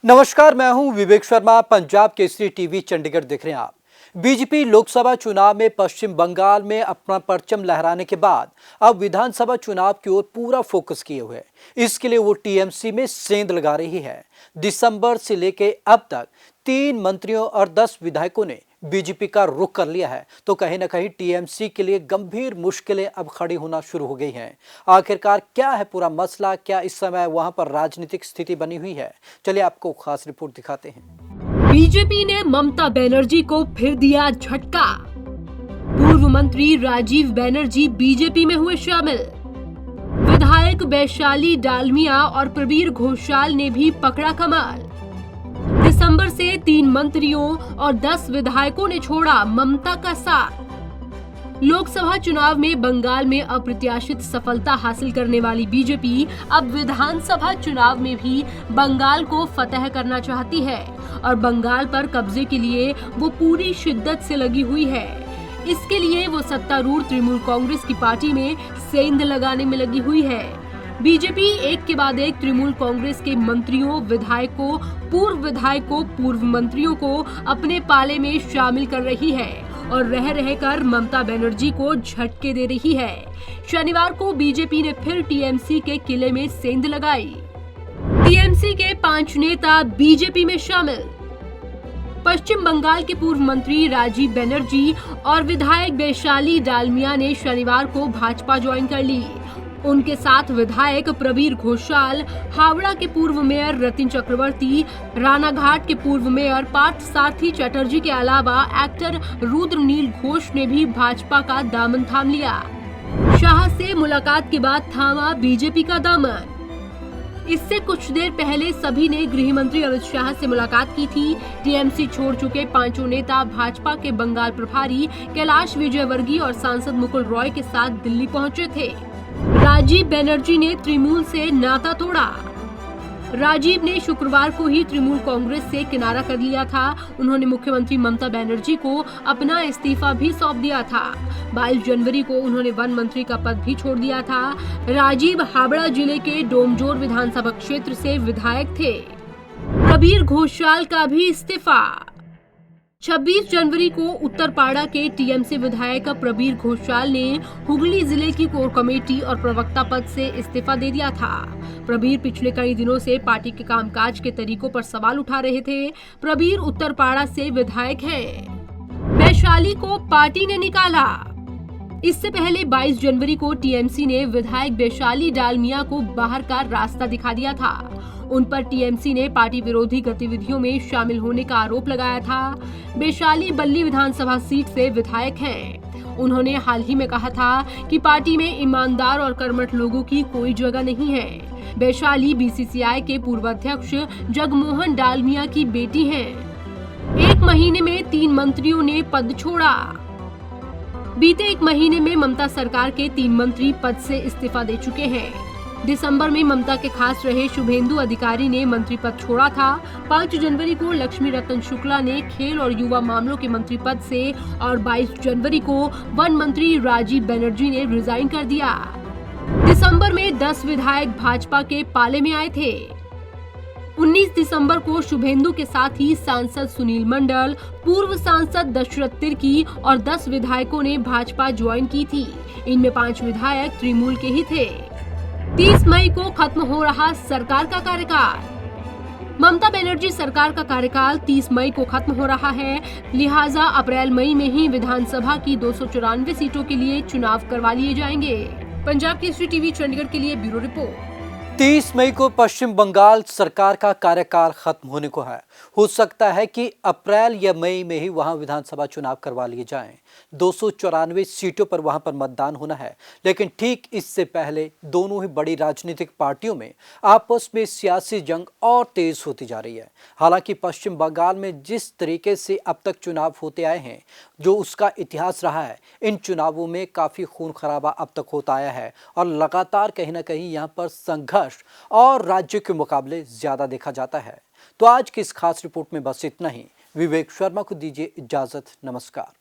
नमस्कार, मैं हूं विवेक शर्मा। पंजाब केसरी टीवी चंडीगढ़ देख रहे हैं आप। बीजेपी लोकसभा चुनाव में पश्चिम बंगाल में अपना परचम लहराने के बाद अब विधानसभा चुनाव की ओर पूरा फोकस किए हुए है। इसके लिए वो टीएमसी में सेंध लगा रही है। दिसंबर से लेकर अब तक 3 मंत्रियों और 10 विधायकों ने बीजेपी का रुख कर लिया है, तो कहीं ना कहीं टीएमसी के लिए गंभीर मुश्किलें अब खड़ी होना शुरू हो गई हैं। आखिरकार क्या है पूरा मसला, क्या इस समय वहां पर राजनीतिक स्थिति बनी हुई है? चलिए आपको खास रिपोर्ट दिखाते हैं। बीजेपी ने ममता बनर्जी को फिर दिया झटका। पूर्व मंत्री राजीव बनर्जी बीजेपी में हुए शामिल। विधायक वैशाली डालमिया और प्रबीर घोषाल ने भी पकड़ा कमाल। दिसंबर से 3 मंत्रियों और 10 विधायकों ने छोड़ा ममता का साथ। लोकसभा चुनाव में बंगाल में अप्रत्याशित सफलता हासिल करने वाली बीजेपी अब विधानसभा चुनाव में भी बंगाल को फतह करना चाहती है और बंगाल पर कब्जे के लिए वो पूरी शिद्दत से लगी हुई है। इसके लिए वो सत्तारूढ़ तृणमूल कांग्रेस की पार्टी में सेंध लगाने में लगी हुई है। बीजेपी एक के बाद एक तृणमूल कांग्रेस के मंत्रियों, विधायकों, पूर्व मंत्रियों को अपने पाले में शामिल कर रही है और रह रहकर ममता बनर्जी को झटके दे रही है। शनिवार को बीजेपी ने फिर टीएमसी के किले में सेंध लगाई। टीएमसी के 5 नेता बीजेपी में शामिल। पश्चिम बंगाल के पूर्व मंत्री राजीव बनर्जी और विधायक वैशाली डालमिया ने शनिवार को भाजपा ज्वाइन कर ली। उनके साथ विधायक प्रबीर घोषाल, हावड़ा के पूर्व मेयर रतिन चक्रवर्ती, रानाघाट के पूर्व मेयर पार्थ सारथी चटर्जी के अलावा एक्टर रुद्रनील घोष ने भी भाजपा का दामन थाम लिया। शाह से मुलाकात के बाद थामा बीजेपी का दामन। इससे कुछ देर पहले सभी ने गृह मंत्री अमित शाह से मुलाकात की थी। टीएमसी छोड़ चुके 5 नेता भाजपा के बंगाल प्रभारी कैलाश विजयवर्गीय और सांसद मुकुल रॉय के साथ दिल्ली पहुंचे थे। राजीव बनर्जी ने तृणमूल से नाता तोड़ा। राजीव ने शुक्रवार को ही तृणमूल कांग्रेस से किनारा कर लिया था। उन्होंने मुख्यमंत्री ममता बनर्जी को अपना इस्तीफा भी सौंप दिया था। 22 जनवरी को उन्होंने वन मंत्री का पद भी छोड़ दिया था। राजीव हावड़ा जिले के डोमजोर विधानसभा क्षेत्र से विधायक थे। प्रबीर घोषाल का भी इस्तीफा। 26 जनवरी को उत्तरपाड़ा के टीएमसी विधायक प्रबीर घोषाल ने हुगली जिले की कोर कमेटी और प्रवक्ता पद से इस्तीफा दे दिया था। प्रबीर पिछले कई दिनों से पार्टी के कामकाज के तरीकों पर सवाल उठा रहे थे। प्रबीर उत्तरपाड़ा से विधायक हैं। वैशाली को पार्टी ने निकाला। इससे पहले 22 जनवरी को टीएमसी ने विधायक वैशाली डालमिया को बाहर का रास्ता दिखा दिया था। उन पर टीएमसी ने पार्टी विरोधी गतिविधियों में शामिल होने का आरोप लगाया था। वैशाली बल्ली विधानसभा सीट से विधायक हैं। उन्होंने हाल ही में कहा था कि पार्टी में ईमानदार और कर्मठ लोगों की कोई जगह नहीं है। वैशाली बीसीसीआई के पूर्व अध्यक्ष जगमोहन डालमिया की बेटी हैं। 1 महीने में 3 मंत्रियों ने पद छोड़ा। बीते 1 महीने में ममता सरकार के 3 मंत्री पद से इस्तीफा दे चुके हैं। दिसंबर में ममता के खास रहे शुभेंदु अधिकारी ने मंत्री पद छोड़ा था। 5 जनवरी को लक्ष्मी रतन शुक्ला ने खेल और युवा मामलों के मंत्री पद से और 22 जनवरी को वन मंत्री राजीव बनर्जी ने रिजाइन कर दिया। दिसंबर में 10 विधायक भाजपा के पाले में आए थे। 19 दिसंबर को शुभेंदु के साथ ही सांसद सुनील मंडल, पूर्व सांसद दशरथ तिर्की और 10 विधायकों ने भाजपा ज्वाइन की थी। इनमें 5 विधायक तृणमूल के ही थे। 30 मई को खत्म हो रहा सरकार का कार्यकाल। ममता बनर्जी सरकार का कार्यकाल 30 मई को खत्म हो रहा है, लिहाजा अप्रैल मई में ही विधानसभा की 294 सीटों के लिए चुनाव करवा लिए जाएंगे। पंजाब केसरी टीवी चंडीगढ़ के लिए ब्यूरो रिपोर्ट। 30 मई को पश्चिम बंगाल सरकार का कार्यकाल खत्म होने को है। हो सकता है कि अप्रैल या मई में ही वहां विधानसभा चुनाव करवा लिए जाएं। 294 सीटों पर वहां पर मतदान होना है, लेकिन ठीक इससे पहले दोनों ही बड़ी राजनीतिक पार्टियों में आपस में सियासी जंग और तेज होती जा रही है। हालांकि पश्चिम बंगाल में जिस तरीके से अब तक चुनाव होते आए हैं, जो उसका इतिहास रहा है, इन चुनावों में काफी खून खराबा अब तक होता आया है और लगातार कहीं ना कहीं यहाँ पर संघर्ष और राज्य के मुकाबले ज्यादा देखा जाता है। तो आज की इस खास रिपोर्ट में बस इतना ही। विवेक शर्मा को दीजिए इजाजत। नमस्कार।